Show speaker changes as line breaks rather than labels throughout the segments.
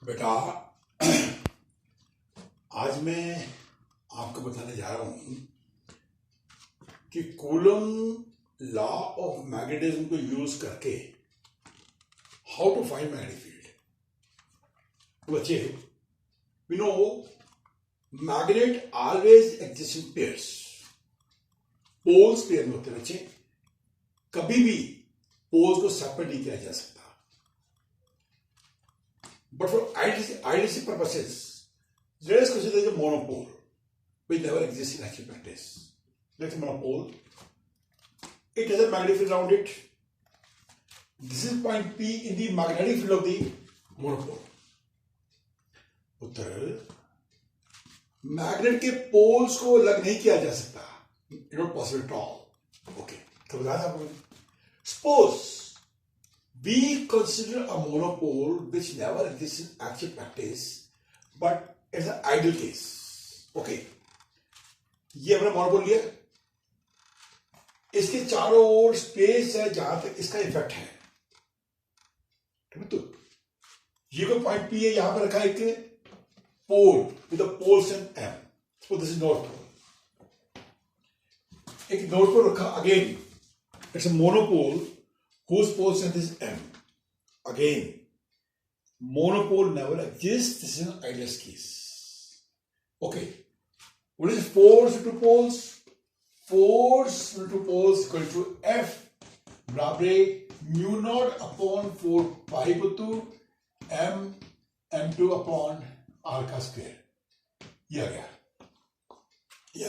बेटा, आज मैं आपको बताने जा रहा हूं कि कूलम लॉ ऑफ मैग्नेटिज्म को यूज करके how to find magnetic field. तो बच्चे, we know magnet always exist in pairs. Poles pair में होते हैं बच्चे, कभी भी पोल्स को सेपरेट नहीं किया जा सकता। But for idealistic purposes, let us consider the monopole, which never exists in actual practice. Let's say monopole. It has a magnetic field around it. This is point P in the magnetic field of the monopole. Uttar, magnet के poles को अलग नहीं किया जा सकता. It's not possible at all. Okay. तो बताया आपको. Suppose we consider a monopole which never exists in actual practice, but it's an ideal case. Okay. ये अपना monopole लिया, इसके चारों ओर स्पेस है जहां तक इसका इफेक्ट है. तो ये कोई पॉइंट पी है, यहां पर रखा है एक pole with pole strength m. So this is north pole. एक नॉर्थ पोल रखा, again it's a monopole whose pole strength is m. Again, monopole never exists. This is an ideal case. Okay. What is force into poles? Force into poles equal to F बराबर mu naught upon 4 pi by 2 m m2 upon r का square. ये आ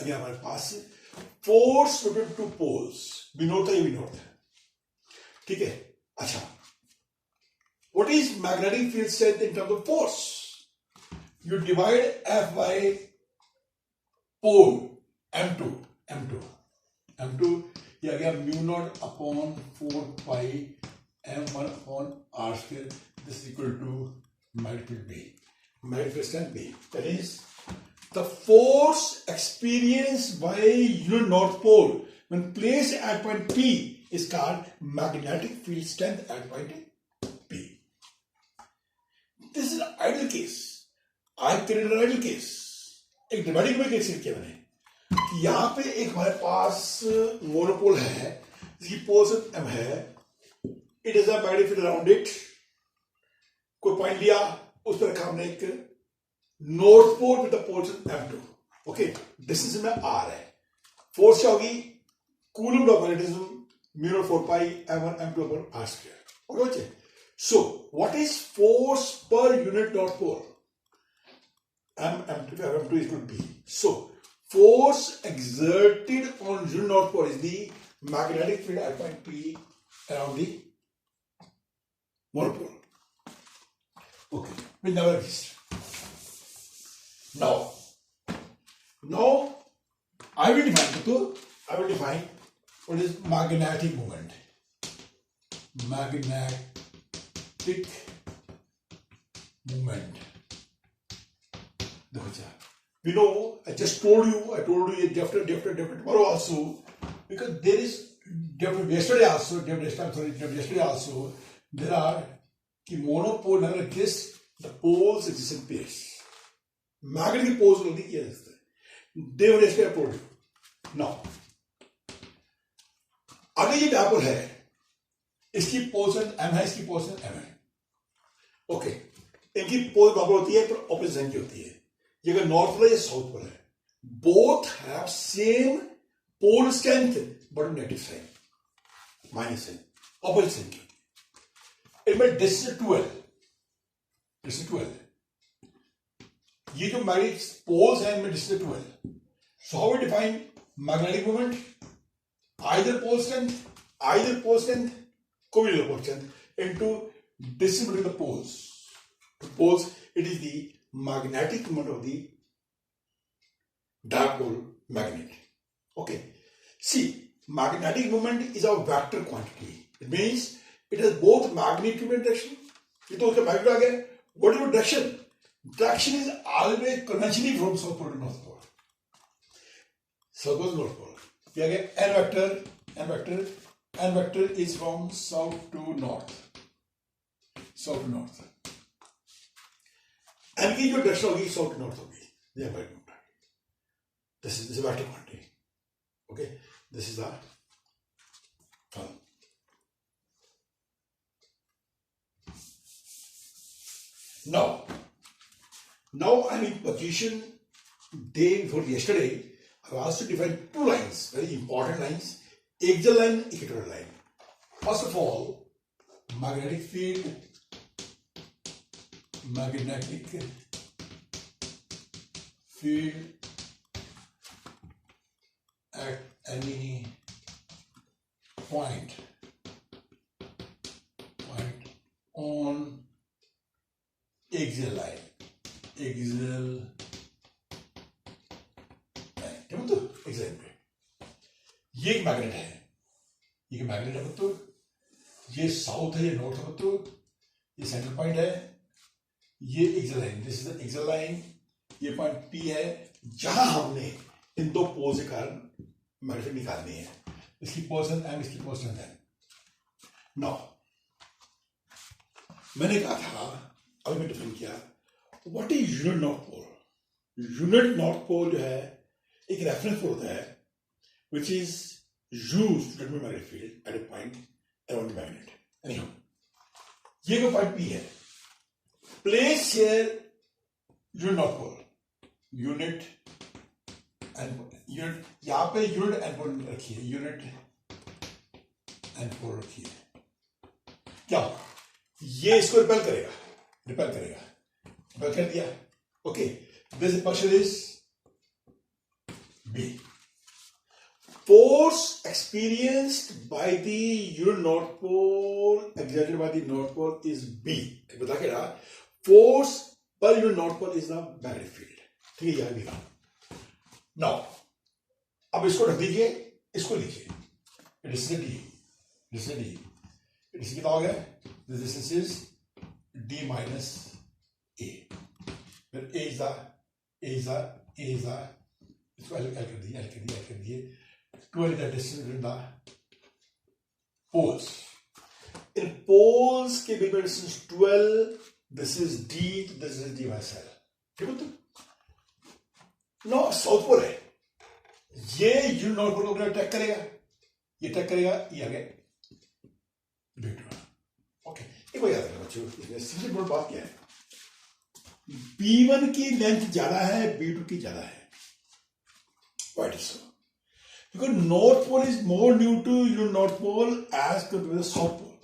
गया हमारे पास force two poles. Vinod था, ये विनोद है. ठीक है. अच्छा, what is magnetic field strength in terms of force? You divide F by pole m2. ये आ गया mu naught upon 4 pi m1 upon r square. This is equal to magnetic field B. Magnetic field strength B. That is the force experienced by unit north pole when placed at point P is called magnetic field strength at point P. This is an ideal case. I created an ideal case. एक dramatic में case किया मैंने कि यहां पे एक हमारे पास monopole है जिसकी पोल m है. It is a magnetic field around it. कोई पॉइंट लिया, उस पर रखा हमने एक north pole with the pole m2. Okay, distance में r है. फोर्स क्या होगी? Coulomb law of magnetism mu naught 4 pi m1 m2 upon r square. Okay. So what is force per unit north pole? m2 is equal to b. So force exerted on unit north pole is the magnetic field at point P around the monopole. Okay, will never exist. Now I will define what is magnetic moment. Magnetic moment. We know, I told you different tomorrow also, because there is different yesterday also there are monopole never exists. The poles exist in pairs. Magnetic poles only exist. They were yesterday I told you. Now अगर ये dipole है, इसकी position m है, इसकी position m है. Okay, इनकी पोल बराबर होती है पर ऑपोजिट साइन की होती है. ये अगर नॉर्थ पोल है या साउथ पोल है, both have same pole strength but negative sign, minus sign, opposite sign की. इनमें डिस्टेंस 12. ये जो मैग्नेटिक पोल्स हैं इनमें distance 12. So how we define magnetic moment? Either pole strength, covalent pole strength into distance between the poles. To poles, it is the magnetic moment of the dipole magnet. Okay. See, magnetic moment is a vector quantity. It means it has both magnitude and direction. ये तो उसका magnitude आ गया. What is the direction? Direction is always conventionally from south pole to north pole. South pole to north pole. क्या गया? n vector is from south to north. M की जो direction होगी south north होगी, this is vector quantity. Okay, this is the form. Now I'm in position day before yesterday. I was asked to define two lines, very important lines, axial line, equatorial line. First of all, magnetic field at any point on axial line. तो exam पे ये एक magnet है, ये magnet है बच्चों, ये south है, ये नॉर्थ है बच्चों, ये सेंटर पॉइंट है, ये axial line, this is the axial line, ये पॉइंट पी है जहां हमने इन दो पोल के कारण मैग्नेट निकालनी है. इसकी पोजीशन एम, इसकी पोजीशन एन. नाउ मैंने कहा था, अभी मैं डिफाइन किया, what is unit north pole. Unit north pole जो है एक रेफरेंस पोल होता है which is used to determine magnetic field at a point around the magnet. Anyhow, ये जो पॉइंट P है, place here unit north pole, unit यहाँ पे यूनिट एंड पोल रखिए, यूनिट एंड पोल रखिए. क्या होगा, ये इसको रिपेल करेगा, कर दिया. Okay, this partial is B. Force experienced by the unit north pole exerted by the north pole is B. बता के रहा, force per unit north pole is the magnetic field. ठीक है, यार भी रहा. Now, अब इसको रख दीजिए, इसको लीजिए. Distance कितना हो गया? This distance is D minus A. Where A is the इसको L कर दिए. 12 is the distance between the poles. In poles के बीच में distance 12. This is D. This is D minus L. ठीक है तो? Now साउथ पोल है. ये यूनिट नॉर्थ पोल को अटैक करेगा. ये आ गया B2. ओके, एक बार याद रखना बच्चों, इसमें सबसे बड़ी बात क्या है? B1 की लेंथ ज्यादा है, B2 की ज्यादा है. Why is so? Because north pole is more new to your north pole as compared to the south pole.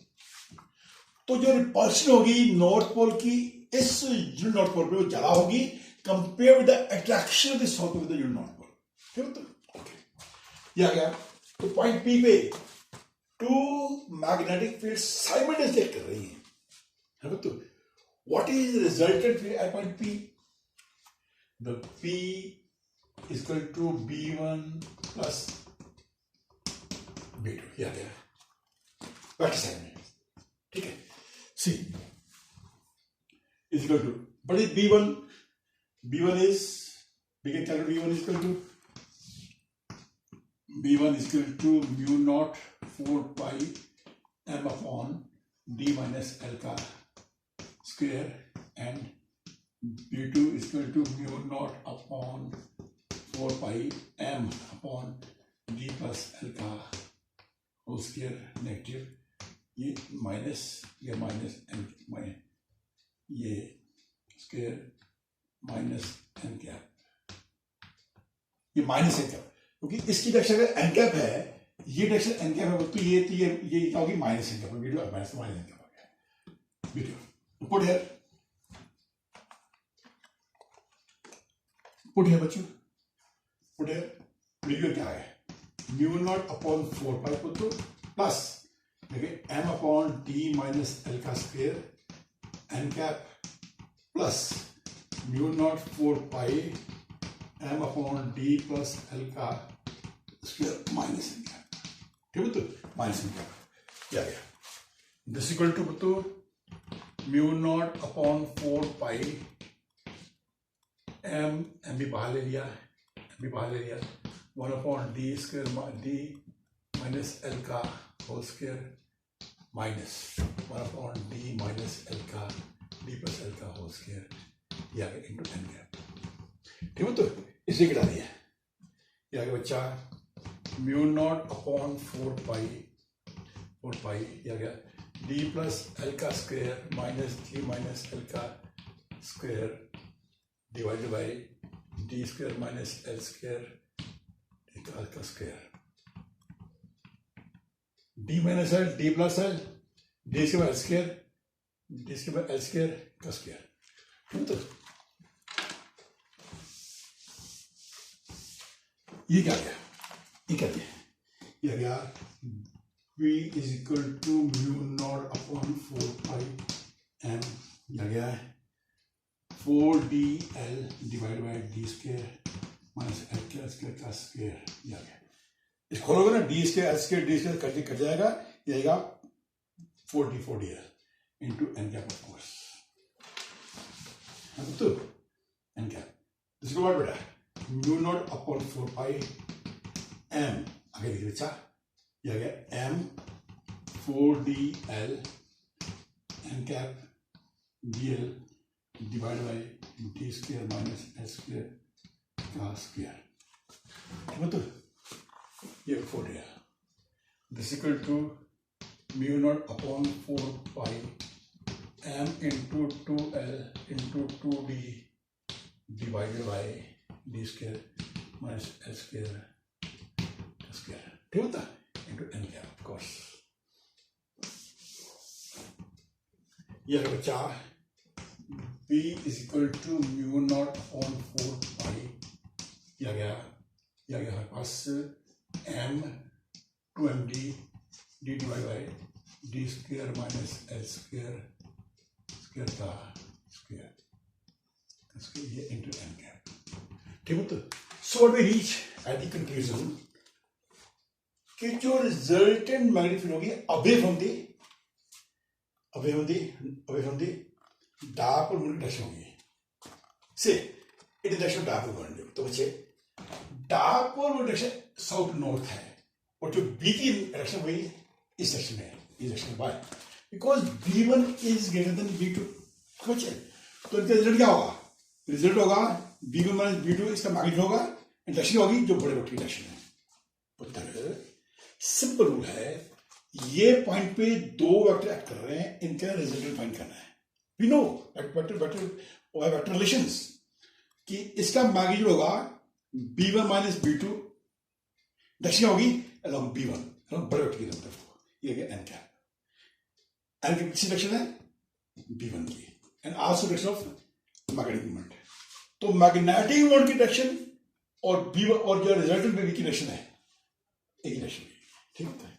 तो जो रिपल्शन होगी नॉर्थ पोल की इस यूनिट नॉर्थ पोल पे वो ज्यादा होगी compare with the attraction of the south pole with the unit north pole. ठीक है तो? ओके, ये आ गया. तो पॉइंट पी पे two magnetic field simultaneously act कर रही है. तो what is resultant field at point P? The P is equal to B1 plus B2. ये आ गया वेक्टर साइन. ठीक है, C is equal to, what is B1? B1 is, we can calculate B1 is equal to mu naught 4 pi m upon D minus L का square, and B2 is equal to mu naught upon 4 pi m upon D plus L का whole square negative, ये minus N, ये square minus N cap, ये minus N cap, क्योंकि इसकी direction अगर N cap है, ये डायरेक्शन एन कैप है, तो ये क्या होगी? Minus N cap. Video minus N cap हो गया. वीडियो पुट है बच्चों, पुट है. वीडियो क्या है? Mu naught upon 4 pi put plus देखिए M upon D minus L का square N cap plus mu naught 4 pi M upon D plus L का स्क्वायर माइनस एन कैप. ठीक है तो? माइनस एन कैप क्या गया? दिस इक्वल टू तो mu naught upon 4 pi M भी बाहर ले लिया, 1 upon D square D minus L का whole square minus 1 upon D minus L का डी प्लस एल का होल स्क्वायर. ये आ गया इंटू एन कैप। ठीक है, तो इसे गिरा दिया, ये आ गया बच्चा म्यू नॉट अपॉन 4 पाई ये आ गया डी प्लस एल का square minus G minus L का square divided by D square minus L square L का square, D minus L D plus L D square L square D square L square का square. ठीक, तो ये क्या गया, ये क्या गया, ये आ गया v is equal to mu naught upon 4 pi M, ये आ गया 4dl divide by D square minus L के स्क्वायर का स्क्वायर, ये आ गया। इस खोलोगे ना डी स्क्वायर कट जाएगा, ये आएगा 4dl into N cap of course, तो एन कैप इसको बात बेटा mu naught upon 4 pi M आगे लिख बच्चा, ये आ गया M 4dl N cap dl divide by D square minus L square का स्क्वायर। ठीक है, तो ये 4dl this equal to mu naught upon 4 pi M into 2l into 2d divided by D square minus L square square. ठीक होता है into N cap of course. ये है बच्चा b is equal to mu naught on 4 pi, ये आ गया हमारे पास m 2md D divide by D square minus L square square का स्क्वायर, ये इंटू एन कैप। ठीक है, तो so we reach at the conclusion कि जो रिजल्टेंट मैग्नेटिक फील्ड होगी away from the dipole moment direction होगी से it is direction dipole moment. तो बच्चे dipole moment direction south north है और जो बी की डायरेक्शन वही इस डायरेक्शन में है, इस डायरेक्शन में। By because b1 is greater than b2। बच्चे तो इनका रिजल्ट क्या होगा, रिजल्ट होगा b1 माइनस b2, इसका मैग्नीट्यूड होगा, डायरेक्शन होगी जो बड़े वेक्टर की डायरेक्शन है। सिंपल रूल है, ये पॉइंट पे दो वेक्टर एक्ट कर रहे हैं, इनका रिजल्टेंट फाइंड करना है। वी नो वेक्टर रिलेशंस कि इसका मैग्नीट्यूड होगा b1 माइनस b2, डायरेक्शन होगी along b1 along बड़े वेक्टर की तरफ। ये गया एन कैप, एन की किसी डायरेक्शन है b1 की, and also direction of magnetic moment. तो मैग्नेटिक मोमेंट की डायरेक्शन और b1 और जो रिजल्टेंट में की डायरेक्शन है एक ही डायरेक्शन। ठीक है।